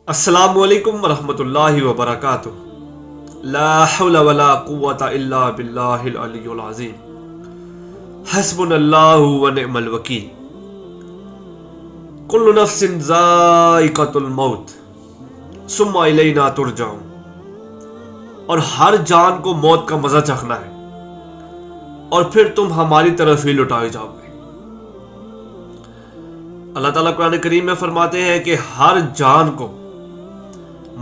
السلام علیکم ورحمۃ اللہ وبرکاتہ۔ لا حول ولا قوۃ الا باللہ العلی العظیم۔ حسبنا اللہ ونعم الوکیل۔ کل نفس ذائقۃ الموت ثم الینا ترجعون۔ اور ہر جان کو موت کا مزہ چکھنا ہے اور پھر تم ہماری طرف ہی لوٹائے جاؤ گے۔ اللہ تعالیٰ قرآن کریم میں فرماتے ہیں کہ ہر جان کو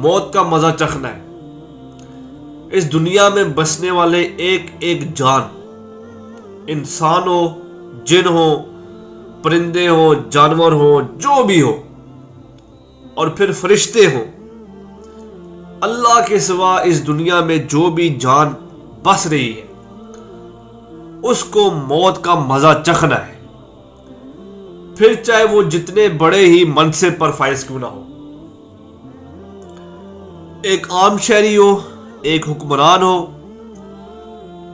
موت کا مزہ چکھنا ہے۔ اس دنیا میں بسنے والے ایک ایک جان، انسان ہو، جن ہو، پرندے ہو، جانور ہو، جو بھی ہو، اور پھر فرشتے ہوں، اللہ کے سوا اس دنیا میں جو بھی جان بس رہی ہے اس کو موت کا مزہ چکھنا ہے، پھر چاہے وہ جتنے بڑے ہی منصب پر فائز کیوں نہ ہو۔ ایک عام شہری ہو، ایک حکمران ہو،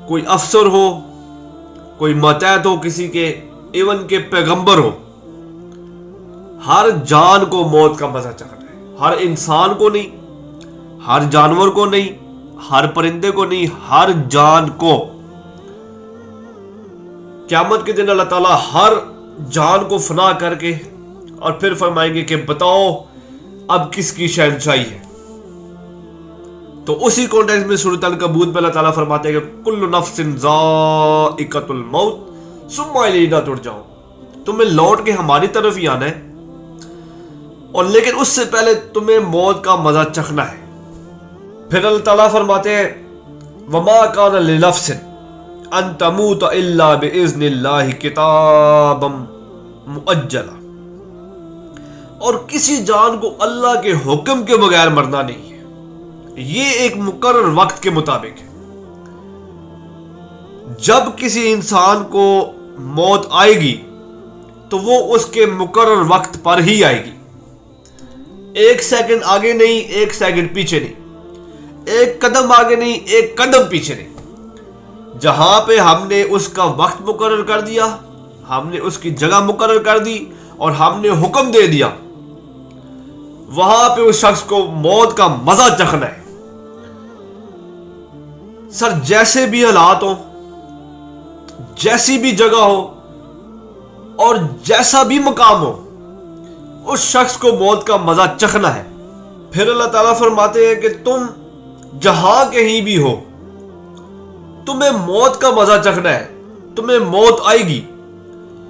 کوئی افسر ہو، کوئی ماتحت ہو کسی کے، ایون کے پیغمبر ہو، ہر جان کو موت کا مزہ چکھنا ہے۔ ہر انسان کو نہیں، ہر جانور کو نہیں، ہر پرندے کو نہیں، ہر جان کو۔ قیامت کے دن اللہ تعالیٰ ہر جان کو فنا کر کے اور پھر فرمائیں گے کہ بتاؤ اب کس کی شہنشاہی ہے۔ تو اسی کانٹیکسٹ میں سورۃ العنکبوت میں اللہ تعالیٰ فرماتے ہیں کہ کل نفس ذائقۃ الموت ثم الینا ترجعون۔ تمہیں لوٹ کے ہماری طرف ہی آنا ہے، اور لیکن اس سے پہلے تمہیں موت کا مزہ چکھنا ہے۔ پھر اللہ تعالیٰ فرماتے ہیں وما کان لنفس ان تموت الا باذن اللہ کتابا مؤجلا۔ اور کسی جان کو اللہ کے حکم کے بغیر مرنا نہیں ہے، یہ ایک مقرر وقت کے مطابق ہے۔ جب کسی انسان کو موت آئے گی تو وہ اس کے مقرر وقت پر ہی آئے گی، ایک سیکنڈ آگے نہیں، ایک سیکنڈ پیچھے نہیں، ایک قدم آگے نہیں، ایک قدم پیچھے نہیں۔ جہاں پہ ہم نے اس کا وقت مقرر کر دیا، ہم نے اس کی جگہ مقرر کر دی اور ہم نے حکم دے دیا، وہاں پہ اس شخص کو موت کا مزہ چکھنا ہے۔ سر جیسے بھی حالات ہوں، جیسی بھی جگہ ہو اور جیسا بھی مقام ہو، اس شخص کو موت کا مزہ چکھنا ہے۔ پھر اللہ تعالیٰ فرماتے ہیں کہ تم جہاں کہیں بھی ہو، تمہیں موت کا مزہ چکھنا ہے، تمہیں موت آئے گی،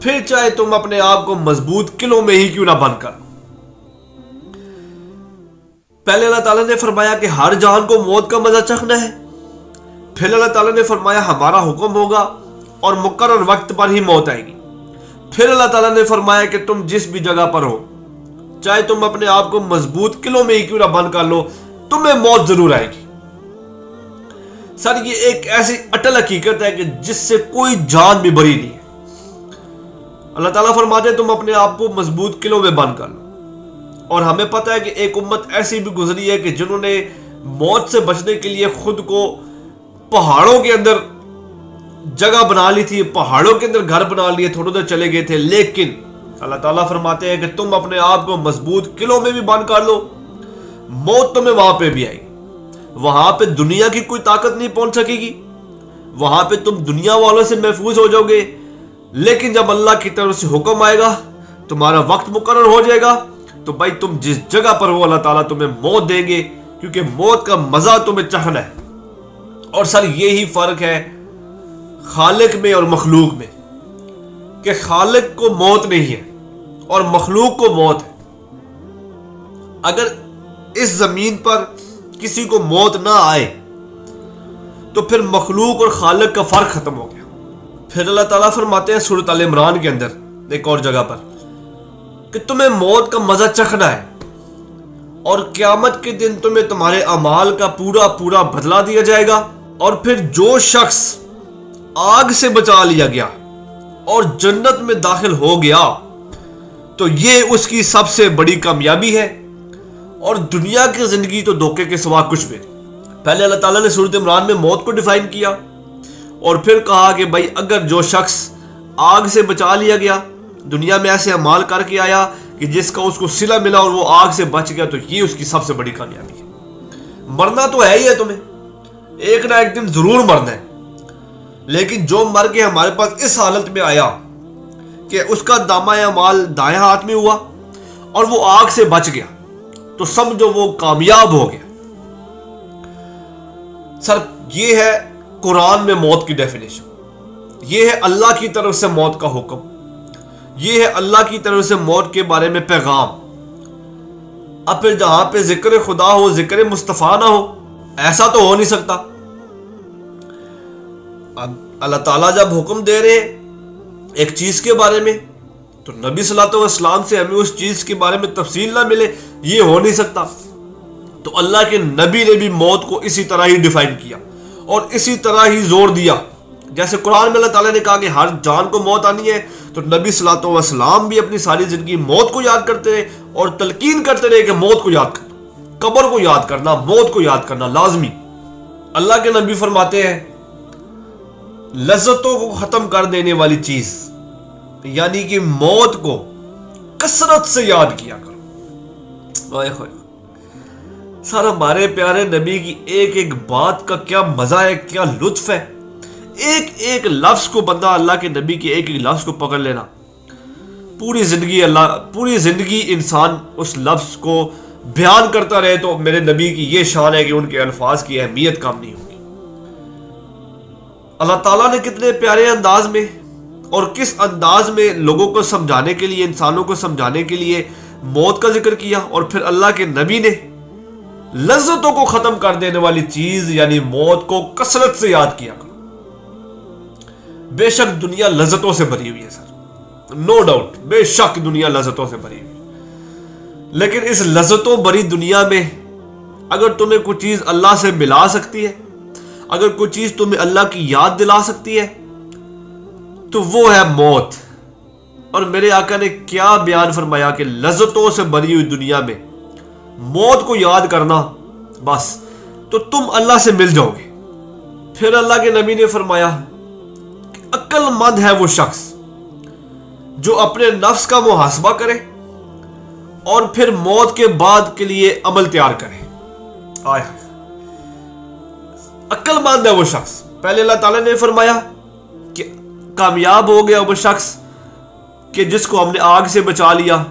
پھر چاہے تم اپنے آپ کو مضبوط قلعوں میں ہی کیوں نہ بند کر۔ پہلے اللہ تعالیٰ نے فرمایا کہ ہر جان کو موت کا مزہ چکھنا ہے، پھر اللہ تعالیٰ نے فرمایا ہمارا حکم ہوگا اور مقرر وقت پر ہی موت آئے گی، پھر اللہ تعالیٰ نے فرمایا کہ تم جس بھی جگہ پر ہو، چاہے تم اپنے آپ کو مضبوط قلعوں میں ہی کیوں نہ بند کر لو، تمہیں موت ضرور آئے گی۔ سر یہ ایک ایسی اٹل حقیقت ہے کہ جس سے کوئی جان بھی بری نہیں ہے۔ اللہ تعالیٰ فرماتے ہیں تم اپنے آپ کو مضبوط قلعوں میں بند کر لو، اور ہمیں پتہ ہے کہ ایک امت ایسی بھی گزری ہے کہ جنہوں نے موت سے بچنے کے لیے خود کو پہاڑوں کے اندر جگہ بنا لی تھی، پہاڑوں کے اندر گھر بنا لیے، تھوڑے دیر چلے گئے تھے، لیکن اللہ تعالیٰ فرماتے ہیں کہ تم اپنے آپ کو مضبوط قلعوں میں بھی بند کر لو، موت تمہیں وہاں پہ بھی آئے گی۔ وہاں پہ دنیا کی کوئی طاقت نہیں پہنچ سکے گی، وہاں پہ تم دنیا والوں سے محفوظ ہو جاؤ گے، لیکن جب اللہ کی طرف سے حکم آئے گا، تمہارا وقت مقرر ہو جائے گا، تو بھائی تم جس جگہ پر ہو اللہ تعالیٰ تمہیں موت دیں گے، کیونکہ موت کا مزہ تمہیں چکھنا ہے۔ اور سر یہی فرق ہے خالق میں اور مخلوق میں، کہ خالق کو موت نہیں ہے اور مخلوق کو موت ہے۔ اگر اس زمین پر کسی کو موت نہ آئے تو پھر مخلوق اور خالق کا فرق ختم ہو گیا۔ پھر اللہ تعالیٰ فرماتے ہیں سورۃ آل عمران کے اندر ایک اور جگہ پر کہ تمہیں موت کا مزہ چکھنا ہے، اور قیامت کے دن تمہیں تمہارے اعمال کا پورا پورا بدلہ دیا جائے گا، اور پھر جو شخص آگ سے بچا لیا گیا اور جنت میں داخل ہو گیا تو یہ اس کی سب سے بڑی کامیابی ہے، اور دنیا کی زندگی تو دھوکے کے سوا کچھ بھی نہیں۔ پہلے اللہ تعالیٰ نے سورۃ عمران میں موت کو ڈیفائن کیا، اور پھر کہا کہ بھائی اگر جو شخص آگ سے بچا لیا گیا، دنیا میں ایسے اعمال کر کے آیا کہ جس کا اس کو صلہ ملا اور وہ آگ سے بچ گیا، تو یہ اس کی سب سے بڑی کامیابی ہے۔ مرنا تو ہے ہی ہے، تمہیں ایک نہ ایک دن ضرور مرنا ہے، لیکن جو مر کے ہمارے پاس اس حالت میں آیا کہ اس کا دامن اعمال دائیں ہاتھ میں ہوا اور وہ آگ سے بچ گیا، تو سمجھو وہ کامیاب ہو گیا۔ سر یہ ہے قرآن میں موت کی ڈیفینیشن، یہ ہے اللہ کی طرف سے موت کا حکم، یہ ہے اللہ کی طرف سے موت کے بارے میں پیغام۔ اب پھر جہاں پہ ذکر خدا ہو، ذکر مصطفیٰ نہ ہو، ایسا تو ہو نہیں سکتا۔ اب اللہ تعالیٰ جب حکم دے رہے ایک چیز کے بارے میں، تو نبی صلی اللہ علیہ وسلم سے ہمیں اس چیز کے بارے میں تفصیل نہ ملے، یہ ہو نہیں سکتا۔ تو اللہ کے نبی نے بھی موت کو اسی طرح ہی ڈیفائن کیا اور اسی طرح ہی زور دیا۔ جیسے قرآن میں اللہ تعالیٰ نے کہا کہ ہر جان کو موت آنی ہے، تو نبی صلی اللہ علیہ وسلم بھی اپنی ساری زندگی موت کو یاد کرتے رہے اور تلقین کرتے رہے کہ موت کو یاد کرنا، قبر کو یاد کرنا، موت کو یاد کرنا لازمی۔ اللہ کے نبی فرماتے ہیں لذتوں کو ختم کر دینے والی چیز یعنی کہ موت کو کثرت سے یاد کیا کرو۔ سر ہمارے پیارے نبی کی ایک ایک بات کا کیا مزہ ہے، کیا لطف ہے۔ ایک ایک لفظ کو بندہ اللہ کے نبی کے ایک ایک لفظ کو پکڑ لینا، پوری زندگی انسان اس لفظ کو بیان کرتا رہے، تو میرے نبی کی یہ شان ہے کہ ان کے الفاظ کی اہمیت کم نہیں ہوگی۔ اللہ تعالیٰ نے کتنے پیارے انداز میں اور کس انداز میں لوگوں کو سمجھانے کے لیے، انسانوں کو سمجھانے کے لیے موت کا ذکر کیا، اور پھر اللہ کے نبی نے لذتوں کو ختم کر دینے والی چیز یعنی موت کو کثرت سے یاد کیا کرو۔ بے شک دنیا لذتوں سے بھری ہوئی ہے سر، نو ڈاؤٹ، بے شک دنیا لذتوں سے بھری ہوئی ہے، لیکن اس لذتوں بھری دنیا میں اگر تمہیں کوئی چیز اللہ سے ملا سکتی ہے، اگر کوئی چیز تمہیں اللہ کی یاد دلا سکتی ہے، تو وہ ہے موت۔ اور میرے آقا نے کیا بیان فرمایا کہ لذتوں سے بھری ہوئی دنیا میں موت کو یاد کرنا، بس تو تم اللہ سے مل جاؤ گے۔ پھر اللہ کے نبی نے فرمایا کہ عقل مند ہے وہ شخص جو اپنے نفس کا محاسبہ کرے اور پھر موت کے بعد کے لیے عمل تیار کرے۔ عقل مند ہے وہ شخص، پہلے اللہ تعالیٰ نے فرمایا کہ کامیاب ہو گیا وہ شخص کہ جس کو ہم نے آگ سے بچا لیا،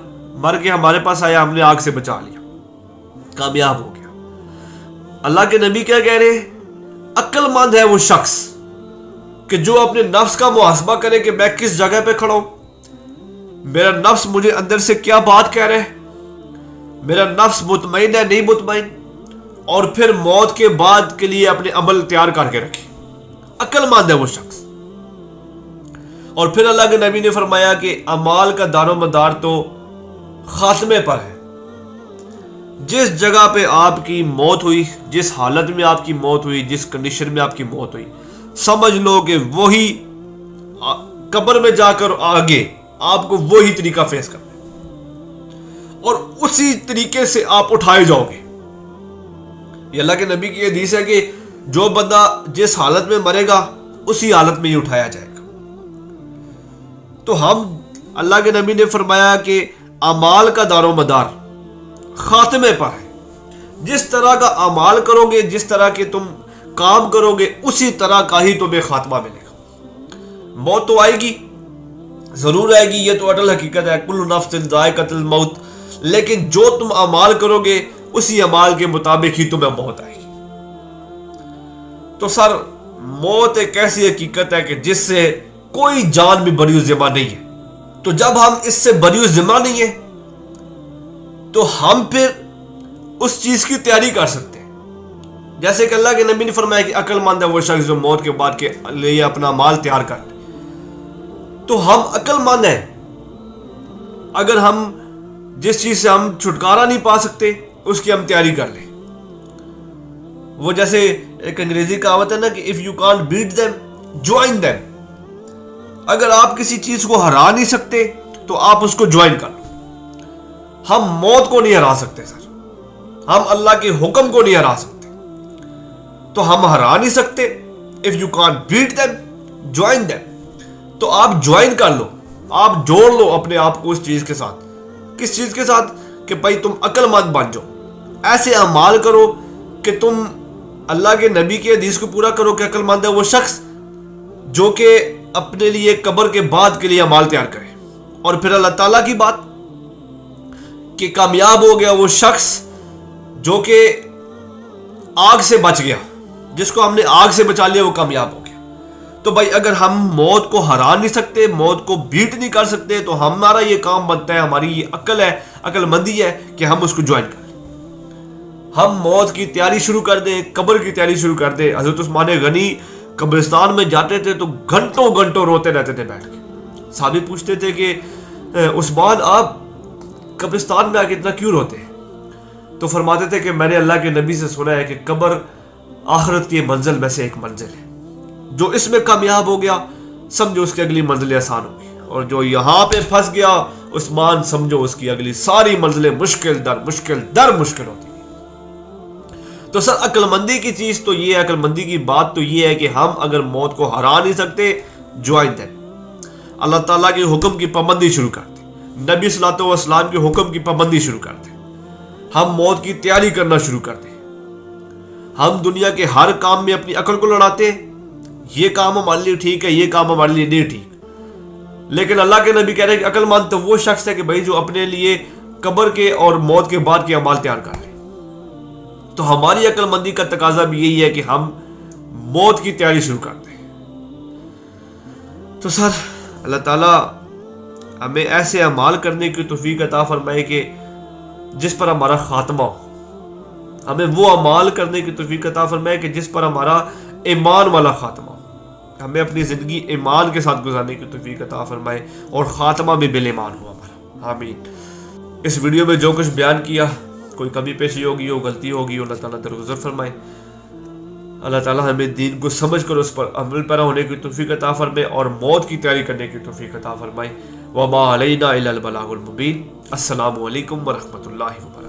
مر کے ہمارے پاس آیا، ہم نے آگ سے بچا لیا، کامیاب ہو گیا۔ اللہ کے نبی کیا کہہ رہے ہیں؟ عقل مند ہے وہ شخص کہ جو اپنے نفس کا محاسبہ کرے کہ میں کس جگہ پہ کھڑا ہوں، میرا نفس مجھے اندر سے کیا بات کہہ رہا ہے، میرا نفس مطمئن ہے نہیں مطمئن، اور پھر موت کے بعد کے لیے اپنے عمل تیار کر کے رکھے۔ عقل مند ہے وہ شخص۔ اور پھر اللہ کے نبی نے فرمایا کہ اعمال کا دار و مدار تو خاتمے پر ہے۔ جس جگہ پہ آپ کی موت ہوئی، جس حالت میں آپ کی موت ہوئی، جس کنڈیشن میں آپ کی موت ہوئی، سمجھ لو کہ وہی قبر میں جا کر آگے آپ کو وہی طریقہ فیس کرنا ہے اور اسی طریقے سے آپ اٹھائے جاؤ گے۔ یہ اللہ کے نبی کی حدیث ہے کہ جو بندہ جس حالت میں مرے گا اسی حالت میں ہی اٹھایا جائے گا۔ تو ہم اللہ کے نبی نے فرمایا کہ اعمال کا دار و مدار خاتمے پر ہے۔ جس طرح کا اعمال کرو گے، جس طرح کے تم کام کرو گے، اسی طرح کا ہی تمہیں خاتمہ ملے گا۔ موت تو آئے گی، ضرور آئے گی، یہ تو اٹل حقیقت ہے، کل نفس ذائقۃ الموت، لیکن جو تم اعمال کرو گے اسی اعمال کے مطابق ہی تمہیں موت آئے گی۔ تو سر موت ایک ایسی حقیقت ہے کہ جس سے کوئی جان بھی بری و ذمہ نہیں ہے۔ تو جب ہم اس سے بری و ذمہ نہیں ہیں تو ہم پھر اس چیز کی تیاری کر سکتے ہیں۔ جیسے کہ اللہ کے نبی نے فرمایا کہ عقل مند ہے وہ شخص جو موت کے بعد کے لیے اپنا مال تیار کر لے۔ تو ہم عقل مند ہیں اگر ہم جس چیز سے ہم چھٹکارا نہیں پا سکتے اس کی ہم تیاری کر لیں۔ وہ جیسے ایک انگریزی کہاوت ہے نا کہ if you can't beat them, join them۔ اگر آپ کسی چیز کو ہرا نہیں سکتے تو آپ اس کو جوائن کر لو۔ ہم موت کو نہیں ہرا سکتے سر، ہم اللہ کے حکم کو نہیں ہرا سکتے، تو ہم ہرا نہیں سکتے۔ if you can't beat them, join them۔ تو آپ جوائن کر لو، آپ جوڑ لو اپنے آپ کو اس چیز کے ساتھ کس چیز کے ساتھ؟ کہ بھائی تم عقل مند بن جاؤ، ایسے اعمال کرو کہ تم اللہ کے نبی کی حدیث کو پورا کرو کہ عقل مند ہے وہ شخص جو کہ اپنے لیے قبر کے بعد کے لیے اعمال تیار کرے. اور پھر اللہ تعالیٰ کی بات کہ کامیاب ہو گیا وہ شخص جو کہ آگ سے بچ گیا، جس کو ہم نے آگ سے بچا لیا وہ کامیاب ہو گیا. تو بھائی اگر ہم موت کو ہرا نہیں سکتے، موت کو بیٹ نہیں کر سکتے، تو ہمارا یہ کام بنتا ہے، ہماری یہ عقل ہے، عقل مندی ہے کہ ہم اس کو جوائن کریں. ہم موت کی تیاری شروع کر دیں، قبر کی تیاری شروع کر دیں. حضرت عثمان غنی قبرستان میں جاتے تھے تو گھنٹوں گھنٹوں روتے رہتے تھے بیٹھ کے. صحابی پوچھتے تھے کہ عثمان آپ قبرستان میں آ کے اتنا کیوں روتے ہیں؟ تو فرماتے تھے کہ میں نے اللہ کے نبی سے سنا ہے کہ قبر آخرت کی منزل میں سے ایک منزل ہے، جو اس میں کامیاب ہو گیا سمجھو اس کی اگلی منزلیں آسان ہوگی، اور جو یہاں پہ پھنس گیا عثمان سمجھو اس کی اگلی ساری منزلیں مشکل در مشکل ہوتی. تو سر عقل مندی کی چیز تو یہ ہے، عقل مندی کی بات تو یہ ہے کہ ہم اگر موت کو ہرا نہیں سکتے جوائن دیں، اللہ تعالیٰ کے حکم کی پابندی شروع کر دیں، نبی صلی اللہ علیہ وسلم کے حکم کی پابندی شروع کر دیں، ہم موت کی تیاری کرنا شروع کر دیں. ہم دنیا کے ہر کام میں اپنی عقل کو لڑاتے ہیں، یہ کام ہمارے لیے ٹھیک ہے، یہ کام ہمارے لیے نہیں ٹھیک. لیکن اللہ کے نبی کہہ رہے ہیں کہ عقل مند تو وہ شخص ہے کہ بھائی جو اپنے لیے قبر کے اور موت کے بعد کے اعمال تیار کر لے. تو ہماری عقل مندی کا تقاضا بھی یہی ہے کہ ہم موت کی تیاری شروع کر دیں. تو سر اللہ تعالیٰ ہمیں ایسے اعمال کرنے کی توفیق عطا فرمائے کہ جس پر ہمارا خاتمہ ہو، ہمیں وہ اعمال کرنے کی توفیق عطا فرمائے کہ جس پر ہمارا ایمان والا خاتمہ ہو، ہمیں اپنی زندگی ایمان کے ساتھ گزارنے کی توفیق عطا فرمائے اور خاتمہ بھی بالایمان ہو ہمارا. آمین. اس ویڈیو میں جو کچھ بیان کیا کوئی کمی پیشی ہوگی ہو، غلطی ہوگی، اللہ تعالیٰ درگزر فرمائے. اللہ تعالیٰ ہمیں دین کو سمجھ کر اس پر عمل پیرا ہونے کی توفیق عطا فرمائے اور موت کی تیاری کرنے کی توفیق عطا فرمائے. وما علینا الا البلاغ المبین. السلام علیکم ورحمۃ اللہ وبرکاتہ.